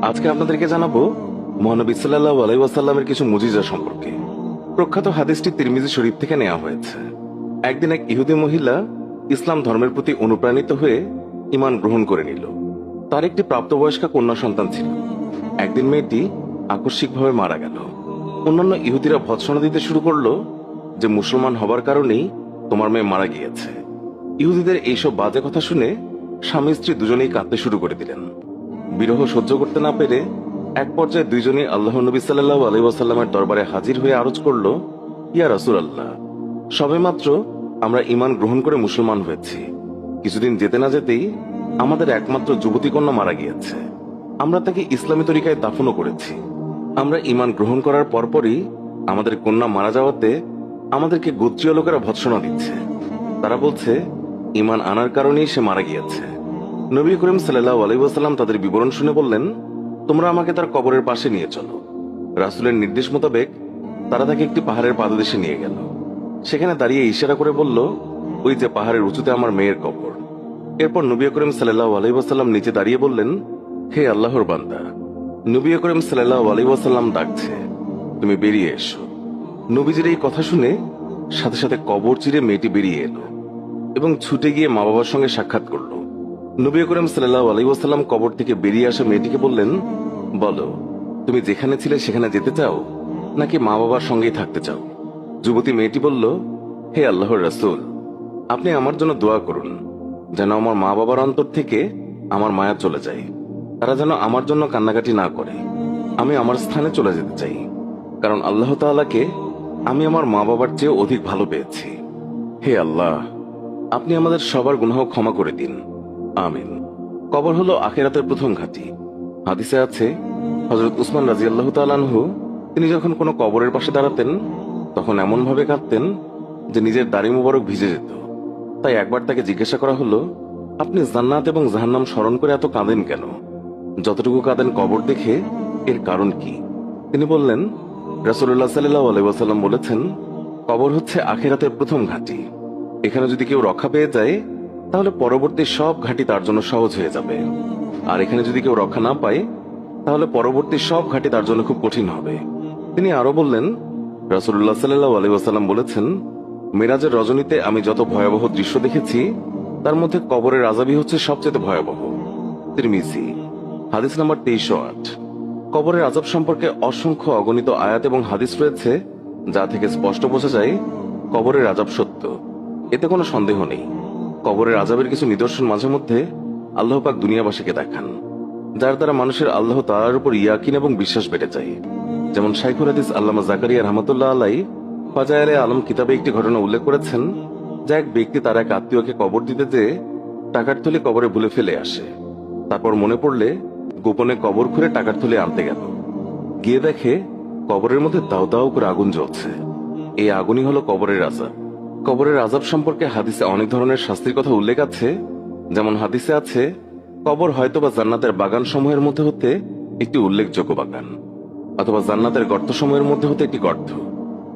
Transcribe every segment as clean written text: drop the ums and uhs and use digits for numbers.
আজকে আপনাদেরকে জানাবো মহানবী সাল্লাল্লাহু আলাইহি ওয়াসাল্লামের কিছু মুজিজা সম্পর্কে। প্রখ্যাত হাদিসটি তিরমিজি শরীফ থেকে নেওয়া হয়েছে। একদিন এক ইহুদি মহিলা ইসলাম ধর্মের প্রতি অনুপ্রাণিত হয়ে ঈমান গ্রহণ করে নিল। তার একটি প্রাপ্তবয়স্কা কন্যা সন্তান ছিল। একদিন মেয়েটি আকস্মিকভাবে মারা গেল। অন্যান্য ইহুদিরা ভৎসনা দিতে শুরু করলো যে মুসলমান হবার কারণেই তোমার মেয়ে মারা গিয়েছে। ইহুদিদের এইসব বাজে কথা শুনে স্বামী স্ত্রী দুজনেই কাঁদতে শুরু করে দিলেন। বিরহ সহ্য করতে না পেরে এক পর্যায়ে দুইজনেই আল্লাহ নবী সাল্লাল্লাহু আলাইহি ওয়াসাল্লামের দরবারে হাজির হয়ে আরজ করল, ইয়া রাসূলুল্লাহ, সবেমাত্র আমরা ঈমান গ্রহণ করে মুসলমান হয়েছি। কিছুদিন যেতে না যেতেই আমাদের একমাত্র যুবতী কন্যা মারা গিয়েছে। আমরা তাকে ইসলামী তরিকায় দাফনও করেছি। আমরা ঈমান গ্রহণ করার পরপরই আমাদের কন্যা মারা যাওয়াতে আমাদেরকে গোত্রীয় লোকেরা ভৎসনা দিচ্ছে। তারা বলছে ঈমান আনার কারণেই সে মারা গিয়েছে। নবী করিম সাল্লাল্লাহু আলাইহি ওয়াসাল্লাম তাদের বিবরণ শুনে বললেন, তোমরা আমাকে তার কবরের পাশে নিয়ে চলো। রাসূলের নির্দেশ মোতাবেক তারা তাকে একটি পাহাড়ের পাদদেশে নিয়ে গেল। সেখানে দাঁড়িয়ে ইশারা করে বলল, ওই যে পাহাড়ের উঁচুতে আমার মেয়ের কবর। এরপর নবী করিম সাল্লাল্লাহু আলাইহি ওয়াসাল্লাম নিচে দাঁড়িয়ে বললেন, হে আল্লাহর বান্দা। নবী করিম সাল্লাল্লাহু আলাইহি ওয়াসাল্লাম ডাকছে, তুমি বেরিয়ে এসো। নবীজির এই কথা শুনে সাথে সাথে কবর চিরে মেয়েটি বেরিয়ে এলো এবং ছুটে গিয়ে মা বাবার সঙ্গে সাক্ষাৎ করল। নবী করিম সাল্লাল্লাহু আলাইহি ওয়াসাল্লাম কবর থেকে বেরিয়ে আসা মেয়েটিকে বললেন, বলো, তুমি যেখানে ছিলে সেখানে যেতে চাও নাকি মা বাবার সঙ্গেই থাকতে চাও? যুবতী মেয়েটি বলল, হে আল্লাহর রাসূল, আপনি আমার জন্য দোয়া করুন যেন আমার মা বাবার অন্তর থেকে আমার মায়া চলে যায়। তারা যেন আমার জন্য কান্নাকাটি না করে। আমি আমার স্থানে চলে যেতে চাই, কারণ আল্লাহ তাআলাকে আমি আমার মা বাবার চেয়ে অধিক ভালো পেয়েছি। হে আল্লাহ, আপনি আমাদের সবার গুনাহ ক্ষমা করে দিন, আমিন। কবর হলো আখিরাতের প্রথম ঘাঁটি। হাদিসে আছে, হযরত উসমান রাদিয়াল্লাহু তাআলা আনহু তিনি যখন কোনো কবরের পাশে দাঁড়াতেন তখন এমন ভাবে কাঁদতেন যে নিজের দাড়ি মুবারক ভিজে যেত। তাই একবার তাকে জিজ্ঞাসা করা হলো, আপনি জান্নাত এবং জাহান্নাম স্মরণ করে এত কাঁদেন কেন? যতটুকু কাঁদেন কবর দেখে, এর কারণ কি? তিনি বললেন, রাসূলুল্লাহ সাল্লাল্লাহু আলাইহি ওয়াসাল্লাম বলেছেন, কবর হচ্ছে আখিরাতের প্রথম ঘাঁটি। এখানে যদি কেউ রক্ষা পেয়ে যায় তাহলে পরবর্তী সব ঘাঁটি তার জন্য সহজ হয়ে যাবে। আর এখানে যদি কেউ রক্ষা না পায় তাহলে পরবর্তী সব ঘাঁটি তার জন্য খুব কঠিন হবে। তিনি আরো বললেন, রাসূলুল্লাহ সাল্লাল্লাহু আলাইহি ওয়াসাল্লাম বলেছেন, মেরাজের রজনীতে আমি যত ভয়াবহ দৃশ্য দেখেছি তার মধ্যে কবরের আযাবই হচ্ছে সবচেয়ে ভয়াবহ। তিরমিজি, হাদিস নাম্বার 2308। কবরের আযাব সম্পর্কে অসংখ্য অগণিত আয়াত এবং হাদিস রয়েছে যা থেকে স্পষ্ট বোঝা যায় কবরের আযাব সত্য। এতে কোনো সন্দেহ নেই। কবরের আযাবের কিছু নিদর্শন মাঝে মধ্যে আল্লাহ পাক দুনিয়াবাসীকে দেখান, যার দ্বারা মানুষের আল্লাহ তাআলার উপর ইয়াকিন এবং বিশ্বাস বেড়ে যায়। যেমন শাইখুল হাদিস আল্লামা জাকারিয়া রাহমাতুল্লাহ আলাইহি ফাজায়েলে আলম কিতাবে একটি ঘটনা উল্লেখ করেছেন, যা এক ব্যক্তি তার এক আত্মীয়কে কবর দিতে যেয়ে টাকার থলি কবরে ভুলে ফেলে আসে। তারপর মনে পড়লে গোপনে কবর খুঁড়ে টাকার থলি আনতে গেল। গিয়ে দেখে কবরের মধ্যে দাউ দাউ করে আগুন জ্বলছে। এই আগুনই হলো কবরের আযাব। কবরের আযাব সম্পর্কে হাদিসে অনেক ধরনের শাস্তির কথা উল্লেখ আছে। যেমন হাদিসে আছে, কবর হয়তোবা জান্নাতের বাগান সমূহের মধ্যে হতে একটি উল্লেখযোগ্য বাগান, অথবা জান্নাতের গর্ত সমূহের মধ্যে হতে একটি গর্ত।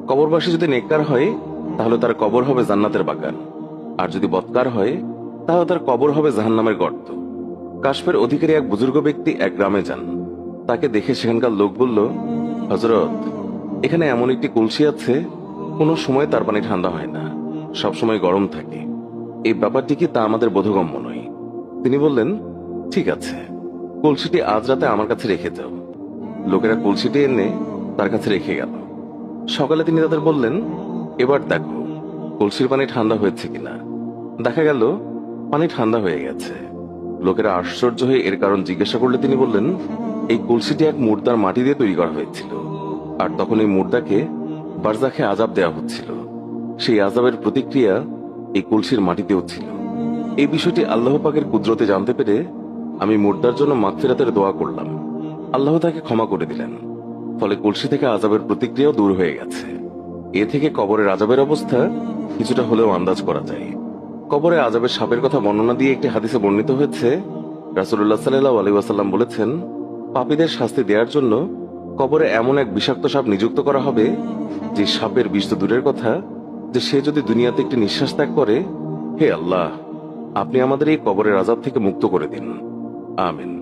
কবরবাসী যদি নেককার হয় তাহলে তার কবর হবে জান্নাতের বাগান, আর যদি বদকার হয় তাহলে তার কবর হবে জাহান্নামের গর্ত। কাশফের অধিকারী এক বুজুর্গ ব্যক্তি এক গ্রামে যান। তাকে দেখে সেখানকার লোক বলল, হযরত, এখানে এমন একটি কলসি আছে, কোনো সময় তার পানি ঠান্ডা হয় না, সবসময় গরম থাকে। এই ব্যাপারটি কি তা আমাদের বোধগম্য নয়। তিনি বললেন, ঠিক আছে, কলসিটি আজ রাতে আমার কাছে রেখে যাও। লোকেরা কলসিটি এনে তার কাছে রেখে গেল। সকালে তিনি তাদের বললেন, এবার দেখো কলসির পানি ঠান্ডা হয়েছে কিনা। দেখা গেল পানি ঠান্ডা হয়ে গেছে। লোকেরা আশ্চর্য হয়ে এর কারণ জিজ্ঞাসা করলে তিনি বললেন, এই কলসিটি এক মুর্দার মাটি দিয়ে তৈরি করা হয়েছিল, আর তখন এই মুর্দাকে বারজাখে আযাব দেওয়া হচ্ছিল। সেই আযাবের প্রতিক্রিয়া এই কলসির মাটিতেও ছিল। এই বিষয়টি আল্লাহ পাকের কুদরতে জানতে পেরে আমি মুর্দার জন্য মাগফিরাতের দোয়া করলাম। আল্লাহ তাকে ক্ষমা করে দিলেন। ফলে কলসি থেকে আযাবের প্রতিক্রিয়াও দূর হয়ে গেছে। এ থেকে কবরের আযাবের অবস্থা কিছুটা হলেও আন্দাজ করা যায়। কবরে আযাবের সাপের কথা বর্ণনা দিয়ে একটি হাদিসে বর্ণিত হয়েছে, রাসূলুল্লাহ সাল্লাল্লাহু আলাইহি ওয়াসাল্লাম বলেছেন, পাপীদের শাস্তি দেওয়ার জন্য কবরে এমন এক বিষাক্ত সাপ নিযুক্ত করা হবে যে সাপের বিষ তো দূরের কথা, যে সে যদি দুনিয়াতে একটি নিঃশ্বাস ত্যাগ করে, হে আল্লাহ, আপনি আমাদের এই কবরের আযাব থেকে মুক্ত করে দিন, আমিন।